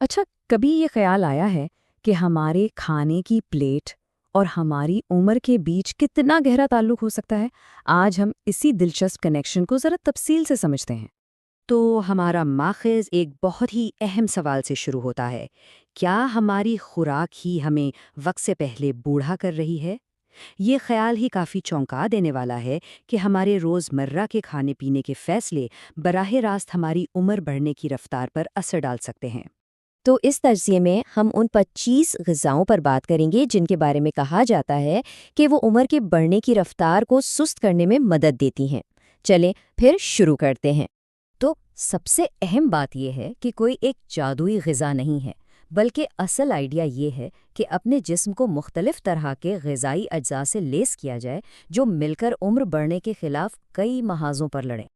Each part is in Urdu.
اچھا، کبھی یہ خیال آیا ہے کہ ہمارے کھانے کی پلیٹ اور ہماری عمر کے بیچ کتنا گہرا تعلق ہو سکتا ہے؟ آج ہم اسی دلچسپ کنیکشن کو ذرا تفصیل سے سمجھتے ہیں۔ تو ہمارا ماخذ ایک بہت ہی اہم سوال سے شروع ہوتا ہے۔ کیا ہماری خوراک ہی ہمیں وقت سے پہلے بوڑھا کر رہی ہے؟ یہ خیال ہی کافی چونکا دینے والا ہے کہ ہمارے روزمرہ کے کھانے پینے کے فیصلے براہ راست ہماری عمر بڑھنے کی رفتار پر اثر ڈال سکتے ہیں۔ تو اس تجزیے میں ہم ان 25 غذاؤں پر بات کریں گے جن کے بارے میں کہا جاتا ہے کہ وہ عمر کے بڑھنے کی رفتار کو سست کرنے میں مدد دیتی ہیں۔ چلیں پھر شروع کرتے ہیں۔ تو سب سے اہم بات یہ ہے کہ کوئی ایک جادوئی غذا نہیں ہے، بلکہ اصل آئیڈیا یہ ہے کہ اپنے جسم کو مختلف طرح کے غذائی اجزاء سے لیس کیا جائے جو مل کر عمر بڑھنے کے خلاف کئی محاذوں پر لڑیں۔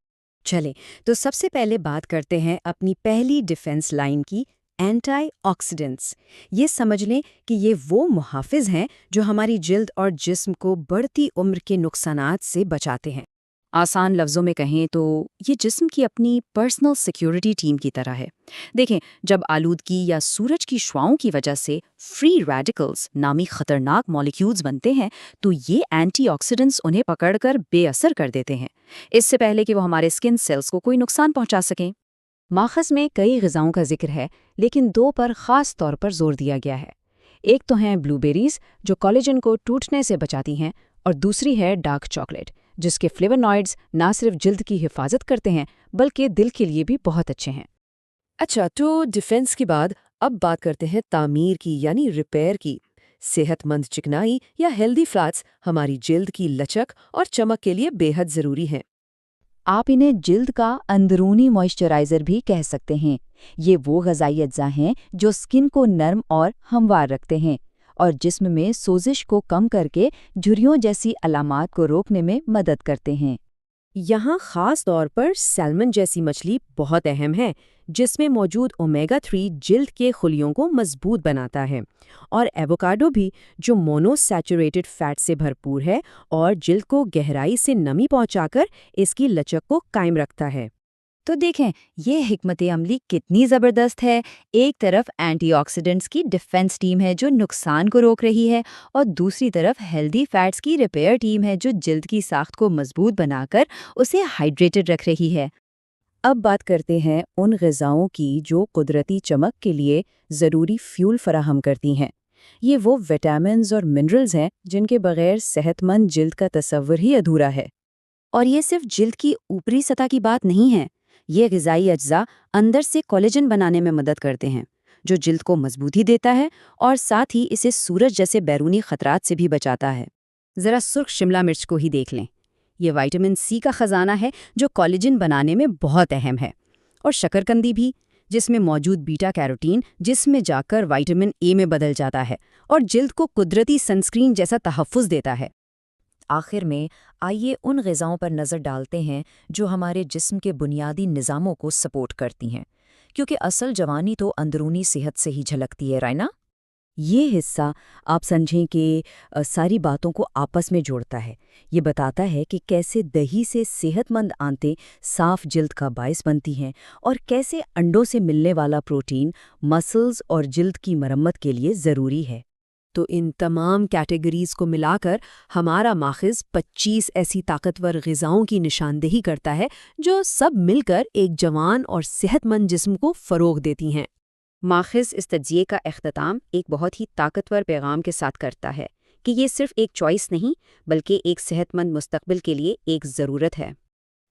چلیں تو سب سے پہلے بات کرتے ہیں اپنی پہلی ڈیفنس لائن کی، اینٹی آکسیڈنٹس۔ یہ سمجھ لیں کہ یہ وہ محافظ ہیں جو ہماری جلد اور جسم کو بڑھتی عمر کے نقصانات سے بچاتے ہیں۔ آسان لفظوں میں کہیں تو یہ جسم کی اپنی پرسنل سیکیورٹی ٹیم کی طرح ہے۔ دیکھیں، جب آلودگی یا سورج کی شعاؤں کی وجہ سے فری ریڈیکلز نامی خطرناک مالیکیولز بنتے ہیں تو یہ اینٹی آکسیڈنٹس انہیں پکڑ کر بے اثر کر دیتے ہیں، اس سے پہلے کہ وہ ہمارے اسکن سیلز کو کوئی نقصان پہنچا سکیں۔ ماخذ میں کئی غذاؤں کا ذکر ہے، لیکن دو پر خاص طور پر زور دیا گیا ہے۔ ایک تو ہیں بلو بیریز جو کولیجن کو ٹوٹنے سے بچاتی ہیں، اور دوسری ہے ڈارک چاکلیٹ جس کے فلیونوائڈز نہ صرف جلد کی حفاظت کرتے ہیں بلکہ دل کے لیے بھی بہت اچھے ہیں۔ اچھا، تو ڈیفنس کے بعد اب بات کرتے ہیں تعمیر کی، یعنی ریپیئر کی۔ صحت مند چکنائی یا ہیلدی فلیٹس ہماری جلد کی لچک اور چمک کے لیے بے حد ضروری ہیں۔ آپ انہیں جلد کا اندرونی موئسچرائزر بھی کہہ سکتے ہیں۔ یہ وہ غذائی اجزاء ہیں جو اسکن کو نرم اور ہموار رکھتے ہیں اور جسم میں سوزش کو کم کر کے جھریوں جیسی علامات کو روکنے میں مدد کرتے ہیں۔ یہاں خاص طور پر سیلمن جیسی مچھلی بہت اہم ہے، جس میں موجود اومیگا 3 جلد کے خلیوں کو مضبوط بناتا ہے، اور ایووکاڈو بھی جو مونو سیچوریٹڈ فیٹ سے بھرپور ہے اور جلد کو گہرائی سے نمی پہنچا کر اس کی لچک کو قائم رکھتا ہے۔ تو دیکھیں یہ حکمت عملی کتنی زبردست ہے۔ ایک طرف اینٹی آکسیڈنٹس کی ڈیفنس ٹیم ہے جو نقصان کو روک رہی ہے، اور دوسری طرف ہیلدی فیٹس کی ریپیئر ٹیم ہے جو جلد کی ساخت کو مضبوط بنا کر اسے ہائیڈریٹڈ رکھ رہی ہے۔ اب بات کرتے ہیں ان غذاؤں کی جو قدرتی چمک کے لیے ضروری فیول فراہم کرتی ہیں۔ یہ وہ وٹامنز اور منرلز ہیں جن کے بغیر صحت مند جلد کا تصور ہی ادھورا ہے۔ اور یہ صرف جلد کی اوپری سطح کی بات نہیں ہے، یہ غذائی اجزاء اندر سے کولیجن بنانے میں مدد کرتے ہیں جو جلد کو مضبوطی دیتا ہے اور ساتھ ہی اسے سورج جیسے بیرونی خطرات سے بھی بچاتا ہے۔ ذرا سرخ شملہ مرچ کو ہی دیکھ لیں، یہ وٹامن سی کا خزانہ ہے جو کولیجن بنانے میں بہت اہم ہے، اور شکرکندی بھی جس میں موجود بیٹا کیروٹین جسم میں جا کر وٹامن اے میں بدل جاتا ہے اور جلد کو قدرتی سنسکرین جیسا تحفظ دیتا ہے۔ آخر میں آئیے ان غذاؤں پر نظر ڈالتے ہیں جو ہمارے جسم کے بنیادی نظاموں کو سپورٹ کرتی ہیں، کیونکہ اصل جوانی تو اندرونی صحت سے ہی جھلکتی ہے، رائنا؟ یہ حصہ آپ سمجھیں کہ ساری باتوں کو آپس میں جوڑتا ہے۔ یہ بتاتا ہے کہ کیسے دہی سے صحت مند آنتیں صاف جلد کا باعث بنتی ہیں، اور کیسے انڈوں سے ملنے والا پروٹین مسلز اور جلد کی مرمت کے لیے ضروری ہے۔ تو ان تمام کیٹیگریز کو ملا کر ہمارا ماخذ 25 ایسی طاقتور غذاؤں کی نشاندہی کرتا ہے جو سب مل کر ایک جوان اور صحت مند جسم کو فروغ دیتی ہیں۔ ماخذ اس تجزیے کا اختتام ایک بہت ہی طاقتور پیغام کے ساتھ کرتا ہے کہ یہ صرف ایک چوائس نہیں بلکہ ایک صحت مند مستقبل کے لیے ایک ضرورت ہے۔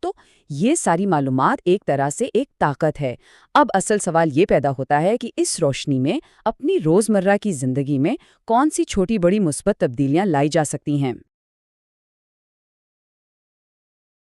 تو یہ ساری معلومات ایک طرح سے ایک طاقت ہے۔ اب اصل سوال یہ پیدا ہوتا ہے کہ اس روشنی میں اپنی روزمرہ کی زندگی میں کون سی چھوٹی بڑی مثبت تبدیلیاں لائی جا سکتی ہیں۔